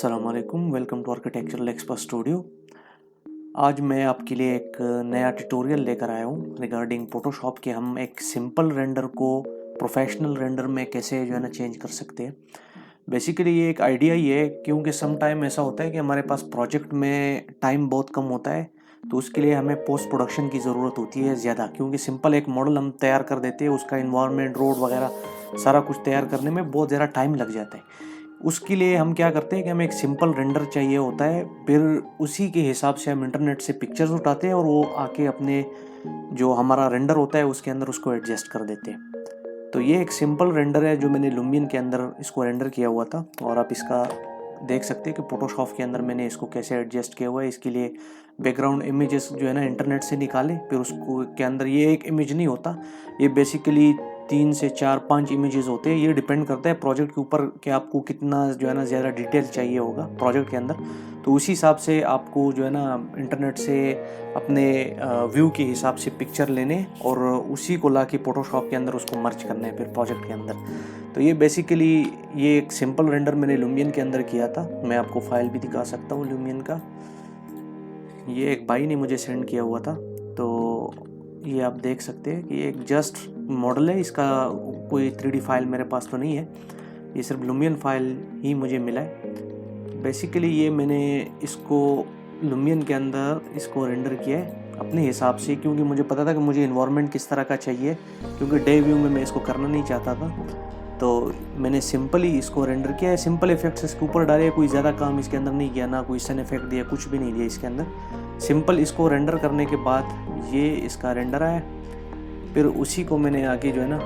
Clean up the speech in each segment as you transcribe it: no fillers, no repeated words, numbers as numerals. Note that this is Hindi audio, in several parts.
अस्सलामुअलैकुम, welcome to architectural expert studio. आज मैं आपके लिए एक नया ट्यूटोरियल लेकर आया हूँ रिगार्डिंग फोटोशॉप के हम एक सिंपल रेंडर को प्रोफेशनल रेंडर में कैसे जो है ना चेंज कर सकते हैं। बेसिकली ये एक आइडिया ही है, क्योंकि सम टाइम ऐसा होता है कि हमारे पास प्रोजेक्ट में टाइम बहुत कम होता है, तो उसके लिए हमें पोस्ट प्रोडक्शन की ज़रूरत होती है ज़्यादा, क्योंकि सिंपल एक मॉडल हम तैयार कर देते हैं, उसका इन्वायरमेंट रोड वगैरह सारा कुछ तैयार करने में बहुत ज़्यादा टाइम लग जाता है। उसके लिए हम क्या करते हैं कि हमें एक सिंपल रेंडर चाहिए होता है, फिर उसी के हिसाब से हम इंटरनेट से पिक्चर्स उठाते हैं और वो आके अपने जो हमारा रेंडर होता है उसके अंदर उसको एडजस्ट कर देते हैं। तो ये एक सिंपल रेंडर है जो मैंने लुमियन के अंदर इसको रेंडर किया हुआ था, और आप इसका देख सकते हैं कि फोटोशॉप के अंदर मैंने इसको कैसे एडजस्ट किया हुआ है। इसके लिए बैकग्राउंड इमेजेस जो है ना इंटरनेट से निकाले, फिर उसको के अंदर ये एक इमेज नहीं होता, ये बेसिकली 3 से 4-5 इमेजेस होते हैं। ये डिपेंड करता है प्रोजेक्ट के ऊपर कि आपको कितना जो है ना ज़्यादा डिटेल चाहिए होगा प्रोजेक्ट के अंदर, तो उसी हिसाब से आपको जो है ना इंटरनेट से अपने व्यू के हिसाब से पिक्चर लेने और उसी को ला के फोटोशॉप के अंदर उसको मर्ज करना है फिर प्रोजेक्ट के अंदर। तो ये बेसिकली ये एक सिंपल रेंडर मैंने लुमियन के अंदर किया था। मैं आपको फाइल भी दिखा सकता हूँ लुमियन का। ये एक भाई ने मुझे सेंड किया हुआ था, तो ये आप देख सकते हैं कि एक जस्ट मॉडल है, इसका कोई 3D फाइल मेरे पास तो नहीं है, ये सिर्फ लुमियन फाइल ही मुझे मिला है। बेसिकली ये मैंने इसको लुमियन के अंदर इसको रेंडर किया है अपने हिसाब से, क्योंकि मुझे पता था कि मुझे इन्वायरमेंट किस तरह का चाहिए, क्योंकि डे व्यू में मैं इसको करना नहीं चाहता था। तो मैंने सिंपल ही इसको रेंडर किया है, सिंपल इफेक्ट्स इसके ऊपर डाले, कोई ज़्यादा काम इसके अंदर नहीं किया, ना कोई सन इफेक्ट दिया, कुछ भी नहीं दिया इसके अंदर। सिंपल इसको रेंडर करने के बाद ये इसका रेंडर आया, फिर उसी को मैंने आगे जो है ना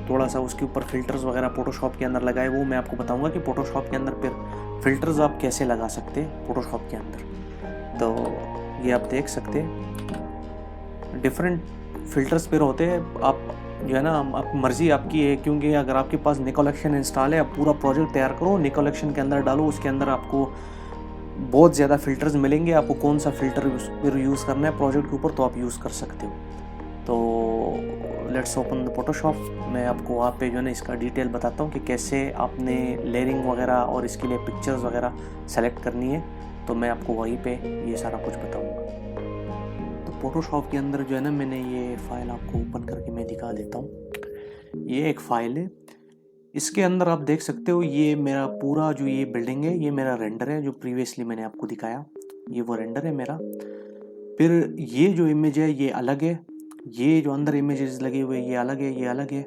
थोड़ा सा उसके ऊपर फिल्टर्स वगैरह फोटोशॉप के अंदर लगाए। वो मैं आपको बताऊंगा कि फोटोशॉप के अंदर फिर फिल्टर्स आप कैसे लगा सकते हैं फोटोशॉप के अंदर। तो ये आप देख सकते हैं डिफरेंट फिल्टर्स फिर होते हैं, आप जो है ना आप मर्ज़ी आपकी है, क्योंकि अगर आपके पास निकोलेक्शन इंस्टॉल है, आप पूरा प्रोजेक्ट तैयार करो, निकोलेक्शन के अंदर डालो, उसके अंदर आपको बहुत ज़्यादा फ़िल्टर्स मिलेंगे। आपको कौन सा फ़िल्टर फिर यूज़ करना है प्रोजेक्ट के ऊपर, तो आप यूज़ कर सकते हो। तो लेट्स ओपन द फोटोशॉप। मैं आपको वहाँ पे जो है ना इसका डिटेल बताता हूँ कि कैसे आपने लेयरिंग वगैरह और इसके लिए पिक्चर्स वगैरह सेलेक्ट करनी है, तो मैं आपको वहीं पे ये सारा कुछ बताऊँगा। तो फोटोशॉप के अंदर जो है ना मैंने ये फ़ाइल आपको ओपन करके मैं दिखा देता हूँ। ये एक फ़ाइल है, इसके अंदर आप देख सकते हो ये मेरा पूरा जो ये बिल्डिंग है, ये मेरा रेंडर है जो प्रीवियसली मैंने आपको दिखाया, ये वो रेंडर है मेरा। फिर ये जो इमेज है ये अलग है, ये जो अंदर इमेजेस लगे हुए ये अलग है, ये अलग है।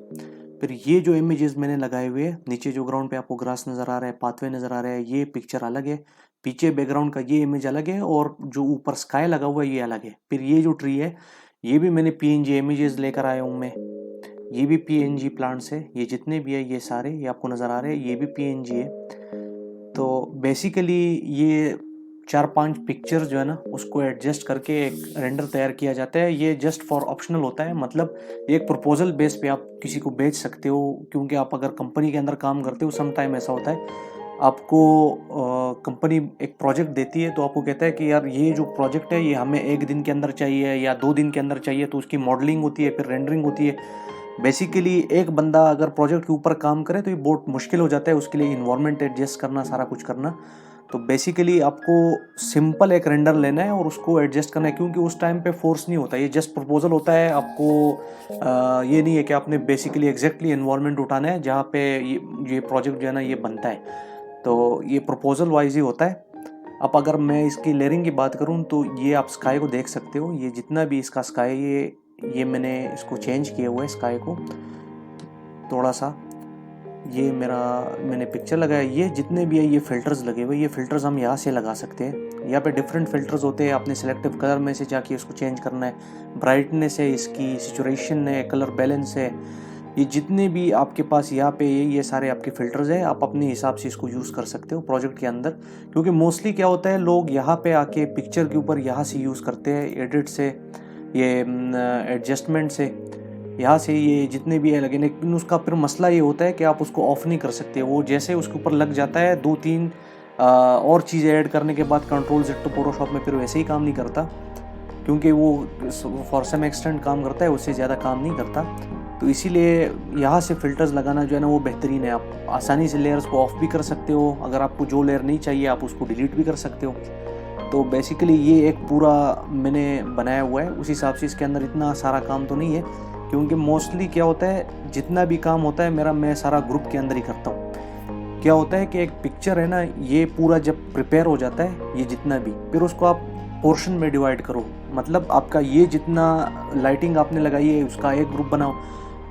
फिर ये जो इमेजेस मैंने लगाए हुए हैं, नीचे जो ग्राउंड पे आपको ग्रास नज़र आ रहा है, पाथवे नज़र आ रहा है, ये पिक्चर अलग है। पीछे बैकग्राउंड का ये इमेज अलग है, और जो ऊपर स्काई लगा हुआ है ये अलग है। फिर ये जो ट्री है ये भी मैंने PNG इमेजेस लेकर आया हूँ मैं, ये भी PNG प्लांट्स है, ये जितने भी है ये सारे ये आपको नज़र आ रहे हैं, ये भी PNG है। तो बेसिकली ये 4-5 पिक्चर्स जो है ना उसको एडजस्ट करके एक रेंडर तैयार किया जाता है। ये जस्ट फॉर ऑप्शनल होता है, मतलब एक प्रपोजल बेस पे आप किसी को बेच सकते हो, क्योंकि आप अगर कंपनी के अंदर काम करते हो, सम टाइम ऐसा होता है आपको कंपनी एक प्रोजेक्ट देती है, तो आपको कहता है कि यार ये जो प्रोजेक्ट है ये हमें 1 दिन के अंदर चाहिए या 2 दिन के अंदर चाहिए, तो उसकी मॉडलिंग होती है, फिर रेंडरिंग होती है। बेसिकली एक बंदा अगर प्रोजेक्ट के ऊपर काम करे तो ये बहुत मुश्किल हो जाता है, उसके लिए इन्वायरमेंट एडजस्ट करना, सारा कुछ करना। तो बेसिकली आपको सिंपल एक रेंडर लेना है और उसको एडजस्ट करना है, क्योंकि उस टाइम पे फोर्स नहीं होता, ये जस्ट प्रपोजल होता है। आपको ये नहीं है कि आपने बेसिकली एग्जैक्टली इन्वायरमेंट उठाना है जहाँ पे ये प्रोजेक्ट जो है ना ये बनता है, तो ये प्रपोजल वाइज ही होता है। अब अगर मैं इसकी लेयरिंग की बात करूँ तो ये आप स्काई को देख सकते हो, ये जितना भी इसका स्काई ये मैंने इसको चेंज किया हुआ है स्काई को थोड़ा सा। ये मैंने पिक्चर लगाया, ये जितने भी है ये फ़िल्टर्स लगे हुए, ये फ़िल्टर्स हम यहाँ से लगा सकते हैं। यहाँ पे डिफरेंट फ़िल्टर्स होते हैं, आपने सिलेक्टिव कलर में से जाके इसको चेंज करना है, ब्राइटनेस है, इसकी सिचुएशन है, कलर बैलेंस है, ये जितने भी आपके पास यहाँ पे ये सारे आपके फ़िल्टर्स हैं, आप अपने हिसाब से इसको यूज़ कर सकते हो प्रोजेक्ट के अंदर। क्योंकि मोस्टली क्या होता है, लोग यहाँ पे आके पिक्चर के ऊपर यहाँ से यूज़ करते हैं, एडिट से, ये एडजस्टमेंट से, यहाँ से ये जितने भी है लगे, लेकिन उसका फिर मसला ये होता है कि आप उसको ऑफ़ नहीं कर सकते। वो जैसे उसके ऊपर लग जाता है 2-3 और चीज़ें ऐड करने के बाद Ctrl+Z तो फोटोशॉप में फिर वैसे ही काम नहीं करता, क्योंकि वो फॉर सम एक्सटेंट काम करता है, उससे ज़्यादा काम नहीं करता। तो इसीलिए यहाँ से फ़िल्टर्स लगाना जो है ना वो बेहतरीन है। आप आसानी से लेयर्स को ऑफ भी कर सकते हो, अगर आपको जो लेयर नहीं चाहिए आप उसको डिलीट भी कर सकते हो। तो बेसिकली ये एक पूरा मैंने बनाया हुआ है, उस हिसाब से इसके अंदर इतना सारा काम तो नहीं है, क्योंकि मोस्टली क्या होता है जितना भी काम होता है मेरा, मैं सारा ग्रुप के अंदर ही करता हूँ। क्या होता है कि एक पिक्चर है ना, ये पूरा जब प्रिपेयर हो जाता है ये जितना भी, फिर उसको आप पोर्शन में डिवाइड करो। मतलब आपका ये जितना लाइटिंग आपने लगाई है उसका एक ग्रुप बनाओ,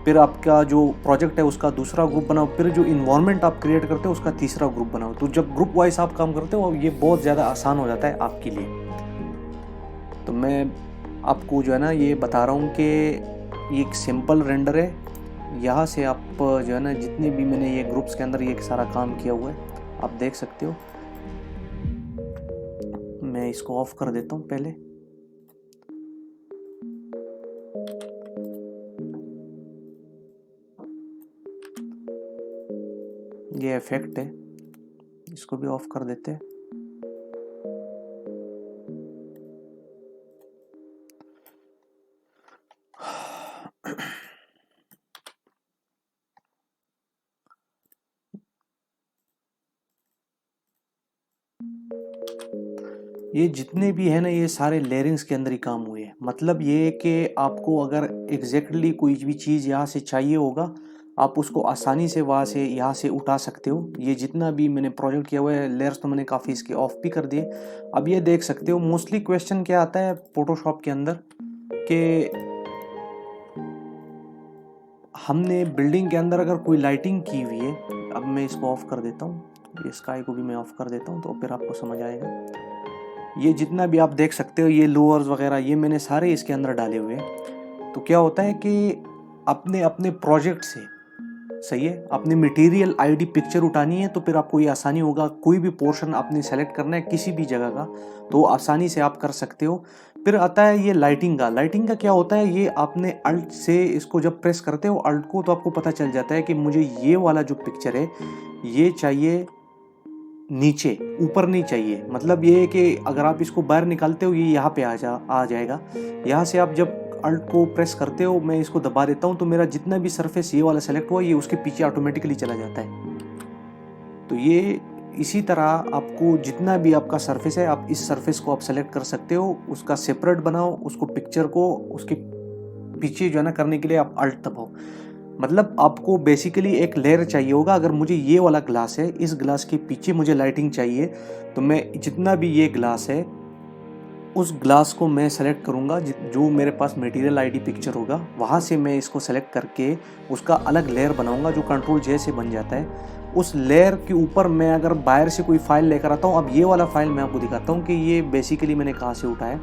फिर आपका जो प्रोजेक्ट है उसका दूसरा ग्रुप बनाओ, फिर जो इन्वायरमेंट आप क्रिएट करते हो उसका तीसरा ग्रुप बनाओ। तो जब ग्रुप वाइज आप काम करते हो ये बहुत ज़्यादा आसान हो जाता है आपके लिए। तो मैं आपको जो है ना ये बता रहा हूँ कि ये एक सिंपल रेंडर है। यहाँ से आप जो है ना जितने भी मैंने ये ग्रुप्स के अंदर ये सारा काम किया हुआ है आप देख सकते हो। मैं इसको ऑफ कर देता हूँ पहले। ये इफेक्ट है, इसको भी ऑफ कर देते हैं। ये जितने भी है ना ये सारे लेयरिंग्स के अंदर ही काम हुए हैं। मतलब ये कि आपको अगर एग्जैक्टली कोई भी चीज़ यहाँ से चाहिए होगा आप उसको आसानी से वहाँ से यहाँ से उठा सकते हो। ये जितना भी मैंने प्रोजेक्ट किया हुआ है लेयर्स तो मैंने काफ़ी इसके ऑफ भी कर दिए। अब ये देख सकते हो मोस्टली क्वेश्चन क्या आता है फोटोशॉप के अंदर कि हमने बिल्डिंग के अंदर अगर कोई लाइटिंग की हुई है। अब मैं इसको ऑफ कर देता हूँ, ये स्काई को भी मैं ऑफ कर देता हूँ तो फिर आपको समझ आएगा। ये जितना भी आप देख सकते हो ये लोअर्स वगैरह ये मैंने सारे इसके अंदर डाले हुए हैं। तो क्या होता है कि अपने अपने प्रोजेक्ट से, सही है, अपनी मटेरियल आईडी पिक्चर उठानी है तो फिर आपको ये आसानी होगा। कोई भी पोर्शन आपने सेलेक्ट करना है किसी भी जगह का तो आसानी से आप कर सकते हो। फिर आता है ये लाइटिंग का। लाइटिंग का क्या होता है, ये आपने अल्ट से इसको जब प्रेस करते हो अल्ट को तो आपको पता चल जाता है कि मुझे ये वाला जो पिक्चर है ये चाहिए नीचे, ऊपर नहीं चाहिए। मतलब ये है कि अगर आप इसको बाहर निकालते हो ये यहाँ पे आ जाएगा। यहाँ से आप जब अल्ट को प्रेस करते हो, मैं इसको दबा देता हूँ तो मेरा जितना भी सरफेस ये वाला सेलेक्ट हुआ ये उसके पीछे ऑटोमेटिकली चला जाता है। तो ये इसी तरह आपको जितना भी आपका सरफेस है आप इस सरफेस को आप सेलेक्ट कर सकते हो, उसका सेपरेट बनाओ, उसको पिक्चर को उसके पीछे जो है ना करने के लिए आप अल्ट दबाओ। मतलब आपको बेसिकली एक लेयर चाहिए होगा। अगर मुझे ये वाला ग्लास है, इस ग्लास के पीछे मुझे लाइटिंग चाहिए तो मैं जितना भी ये ग्लास है उस ग्लास को मैं सेलेक्ट करूँगा, जो मेरे पास मटेरियल आईडी पिक्चर होगा वहाँ से मैं इसको सेलेक्ट करके उसका अलग लेयर बनाऊँगा जो कंट्रोल जे से बन जाता है। उस लेयर के ऊपर मैं अगर बाहर से कोई फाइल लेकर आता हूँ, अब ये वाला फाइल मैं आपको दिखाता हूँ कि ये बेसिकली मैंने कहाँ से उठाया।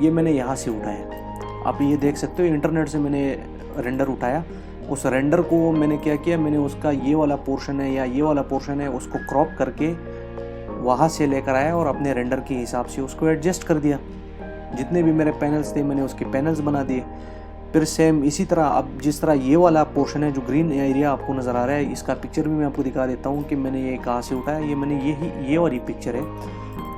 ये मैंने यहाँ से उठाया, आप ये देख सकते हो इंटरनेट से मैंने रेंडर उठाया। उस रेंडर को मैंने क्या किया, मैंने उसका ये वाला पोर्शन है या ये वाला पोर्शन है उसको क्रॉप करके वहाँ से लेकर आया और अपने रेंडर के हिसाब से उसको एडजस्ट कर दिया। जितने भी मेरे पैनल्स थे मैंने उसके पैनल्स बना दिए। फिर सेम इसी तरह अब जिस तरह ये वाला पोर्शन है जो ग्रीन एरिया आपको नज़र आ रहा है, इसका पिक्चर भी मैं आपको दिखा देता हूँ कि मैंने ये कहाँ से उठाया। ये मैंने ये वाली पिक्चर है,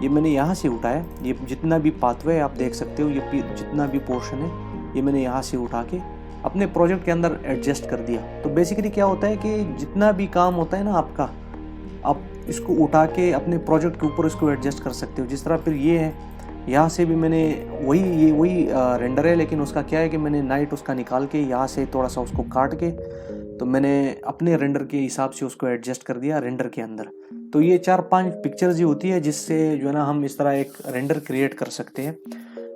ये मैंने यहाँ से उठाया। ये जितना भी पाथवे आप देख सकते हो, ये जितना भी पोर्शन है ये मैंने यहाँ से उठा के अपने प्रोजेक्ट के अंदर एडजस्ट कर दिया। तो बेसिकली क्या होता है कि जितना भी काम होता है ना आपका, आप इसको उठा के अपने प्रोजेक्ट के ऊपर इसको एडजस्ट कर सकते हो। जिस तरह फिर ये है, यहाँ से भी मैंने वही रेंडर है, लेकिन उसका क्या है कि मैंने नाइट उसका निकाल के यहाँ से थोड़ा सा उसको काट के तो मैंने अपने रेंडर के हिसाब से उसको एडजस्ट कर दिया रेंडर के अंदर। तो ये 4-5 पिक्चर्स ही होती है जिससे जो है ना हम इस तरह एक रेंडर क्रिएट कर सकते हैं।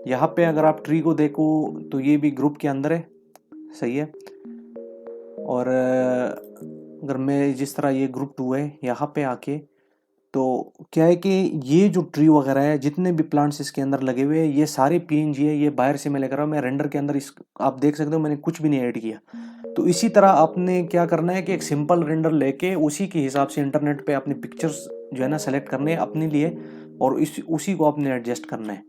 यहाँ पे अगर आप ट्री को देखो तो ये भी ग्रुप के अंदर है, सही है। और अगर मैं जिस तरह ये ग्रुप 2 है यहाँ पे आके, तो क्या है कि ये जो ट्री वगैरह है जितने भी प्लांट्स इसके अंदर लगे हुए हैं ये सारे पीएनजी है, ये बाहर से मैं लेकर आया। मैं रेंडर के अंदर इस आप देख सकते हो मैंने कुछ भी नहीं ऐड किया। तो इसी तरह आपने क्या करना है कि एक सिंपल रेंडर लेके उसी के हिसाब से इंटरनेट पे अपने पिक्चर्स जो है ना सेलेक्ट करने हैं अपने लिए और उसी को आपने एडजस्ट करना है।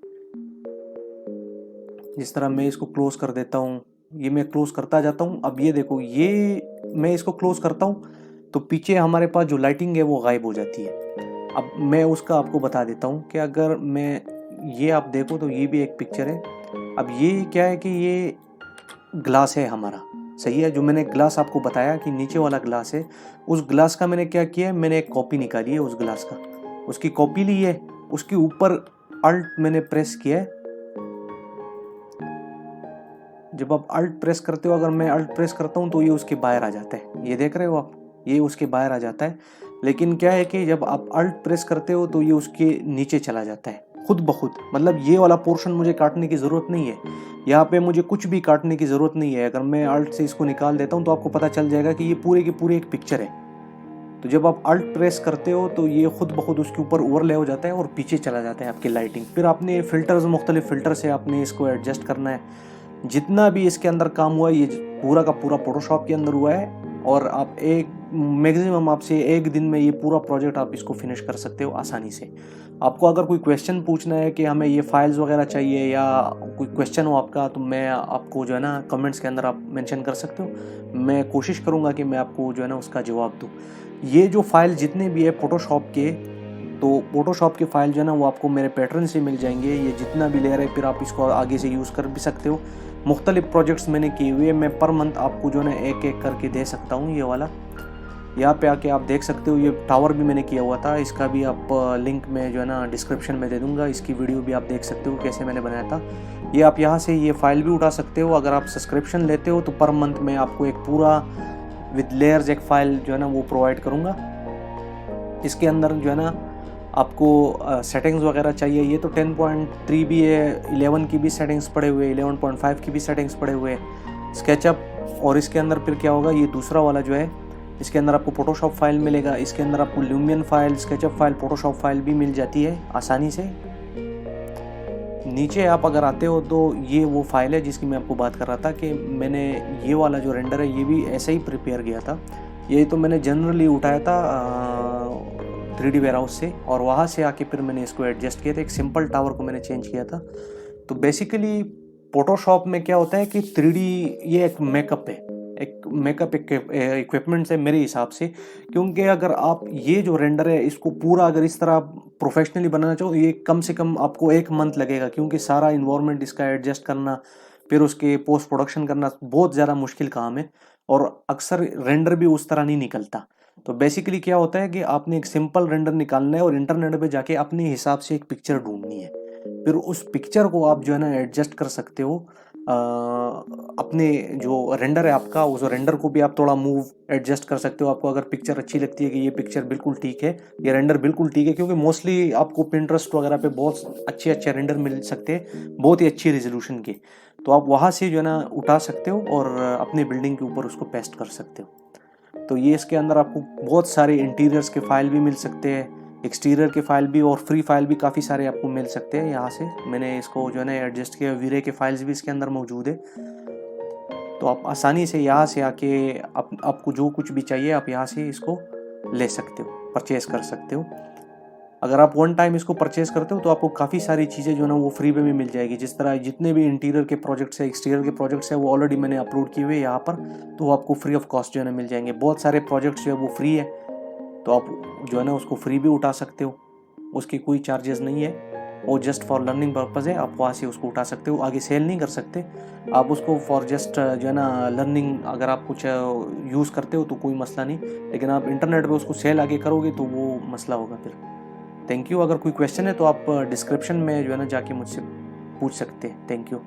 जिस तरह मैं इसको क्लोज कर देता हूँ, ये मैं क्लोज करता जाता हूँ। अब ये देखो, ये मैं इसको क्लोज करता हूँ तो पीछे हमारे पास जो लाइटिंग है वो गायब हो जाती है। अब मैं उसका आपको बता देता हूँ कि अगर मैं ये आप देखो तो ये भी एक पिक्चर है। अब ये क्या है कि ये ग्लास है हमारा, सही है। जो मैंने ग्लास आपको बताया कि नीचे वाला ग्लास है, उस ग्लास का मैंने क्या किया है, मैंने एक कॉपी निकाली है उस ग्लास का, उसकी कॉपी ली है, उसके ऊपर अल्ट मैंने प्रेस किया है। जब आप अल्ट प्रेस करते हो, अगर मैं अल्ट प्रेस करता हूँ तो ये उसके बाहर आ जाता है, ये देख रहे हो आप, ये उसके बाहर आ जाता है। लेकिन क्या है कि जब आप अल्ट प्रेस करते हो तो ये उसके नीचे चला जाता है खुद ब खुद। मतलब ये वाला पोर्शन मुझे काटने की ज़रूरत नहीं है, यहाँ पे मुझे कुछ भी काटने की ज़रूरत नहीं है। अगर मैं अल्ट से इसको निकाल देता हूँ तो आपको पता चल जाएगा कि ये पूरे की पूरी एक पिक्चर है। तो जब आप अल्ट प्रेस करते हो तो ये खुद ब खुद उसके ऊपर ओवरले हो जाता है और पीछे चला जाता है आपकी लाइटिंग। फिर आपने फिल्टर्स, मुख्तलिफ फिल्टर से आपने इसको एडजस्ट करना है। जितना भी इसके अंदर काम हुआ है ये पूरा का पूरा फोटोशॉप के अंदर हुआ है, और आप एक मैक्सिमम आपसे एक दिन में ये पूरा प्रोजेक्ट आप इसको फिनिश कर सकते हो आसानी से। आपको अगर कोई क्वेश्चन पूछना है कि हमें ये फाइल्स वगैरह चाहिए या कोई क्वेश्चन हो आपका, तो मैं आपको जो है ना कमेंट्स के अंदर आप मेंशन कर सकते हो। मैं कोशिश करूँगा कि मैं आपको जो है ना उसका जवाब दूँ। ये जो फाइल जितने भी है फोटोशॉप के, तो फोटोशॉप के फाइल जो है ना वो आपको मेरे पैटर्न से मिल जाएंगे। ये जितना भी लेयर है फिर आप इसको आगे से यूज़ कर भी सकते हो। मुख्तलिफ प्रोजेक्ट्स मैंने किए हुए, मैं पर मंथ आपको जो है ना एक एक करके दे सकता हूँ। ये वाला यहाँ पे आके आप देख सकते हो, ये टावर भी मैंने किया हुआ था, इसका भी आप लिंक में जो है ना डिस्क्रिप्शन में दे दूँगा। इसकी वीडियो भी आप देख सकते हो कैसे मैंने बनाया था। ये आप यहाँ से ये फाइल भी उठा सकते हो। अगर आप सब्सक्रिप्शन लेते हो तो पर मंथ में आपको एक पूरा विद लेयर्स एक फ़ाइल जो है ना वो प्रोवाइड करूँगा। इसके अंदर जो है ना आपको सेटिंग्स वगैरह चाहिए। ये तो 10.3 भी है, 11 की भी सेटिंग्स पड़े हुए, 11.5 की भी सेटिंग्स पड़े हुए, स्केचअप। और इसके अंदर फिर क्या होगा, ये दूसरा वाला जो है इसके अंदर आपको फोटोशॉप फाइल मिलेगा। इसके अंदर आपको Lumion file, sketchup file, Photoshop file भी मिल जाती है आसानी से। नीचे आप अगर आते हो तो ये वो फाइल है जिसकी मैं आपको बात कर रहा था कि मैंने ये वाला जो रेंडर है ये भी ऐसे ही प्रिपेयर किया था। ये तो मैंने जनरली उठाया था 3D वेयरहाउस से, और वहाँ से आके फिर मैंने इसको एडजस्ट किया था। एक सिंपल टावर को मैंने चेंज किया था। तो बेसिकली फोटोशॉप में क्या होता है कि 3D ये एक मेकअप है, एक मेकअप इक्विपमेंट्स है मेरे हिसाब से। क्योंकि अगर आप ये जो रेंडर है इसको पूरा अगर इस तरह प्रोफेशनली बनाना चाहो, ये कम से कम आपको 1 मंथ लगेगा, क्योंकि सारा इन्वायरमेंट इसका एडजस्ट करना, फिर उसके पोस्ट प्रोडक्शन करना बहुत ज़्यादा मुश्किल काम है, और अक्सर रेंडर भी उस तरह नहीं निकलता। तो बेसिकली क्या होता है कि आपने एक सिंपल रेंडर निकालना है और इंटरनेट पे जाके अपने हिसाब से एक पिक्चर ढूंढनी है। फिर उस पिक्चर को आप जो है ना एडजस्ट कर सकते हो। अपने जो रेंडर है आपका, उस रेंडर को भी आप थोड़ा मूव एडजस्ट कर सकते हो। आपको अगर पिक्चर अच्छी लगती है कि ये पिक्चर बिल्कुल ठीक है, ये रेंडर बिल्कुल ठीक है, क्योंकि मोस्टली आपको पिंटरेस्ट वगैरह पे बहुत अच्छे अच्छे रेंडर मिल सकते हैं, बहुत ही अच्छी रेजोल्यूशन के। तो आप वहाँ से जो है ना उठा सकते हो और अपनी बिल्डिंग के ऊपर उसको पेस्ट कर सकते हो। तो ये इसके अंदर आपको बहुत सारे इंटीरियर्स के फाइल भी मिल सकते हैं, एक्सटीरियर के फाइल भी, और फ्री फाइल भी काफ़ी सारे आपको मिल सकते हैं। यहाँ से मैंने इसको जो है ना एडजस्ट किया। वीरे के फाइल्स भी इसके अंदर मौजूद है। तो आप आसानी से यहाँ से आके आपको जो कुछ भी चाहिए आप यहाँ से इसको ले सकते हो, परचेज कर सकते हो। अगर आप वन टाइम इसको परचेज करते हो तो आपको काफ़ी सारी चीज़ें जो है ना वो फ्री में भी मिल जाएगी। जिस तरह जितने भी इंटीरियर के प्रोजेक्ट्स है, एक्सटीरियर के प्रोजेक्ट्स है, वो ऑलरेडी मैंने अपलोड किए हुए यहाँ पर, तो वो आपको फ्री ऑफ कॉस्ट जो है ना मिल जाएंगे। बहुत सारे प्रोजेक्ट्स जो है वो फ्री है, तो आप जो है ना उसको फ्री भी उठा सकते हो, उसकी कोई चार्जेस नहीं है, वो जस्ट फॉर लर्निंग पर्पज़ है। आप वहाँ से उसको उठा सकते हो, आगे सेल नहीं कर सकते आप उसको, फॉर जस्ट जो है ना लर्निंग। अगर आप कुछ यूज़ करते हो तो कोई मसला नहीं, लेकिन आप इंटरनेट पे उसको सेल आगे करोगे तो वो मसला होगा फिर। Thank you. अगर कोई क्वेश्चन है तो आप डिस्क्रिप्शन में जो है ना जाके मुझसे पूछ सकते हैं। Thank you.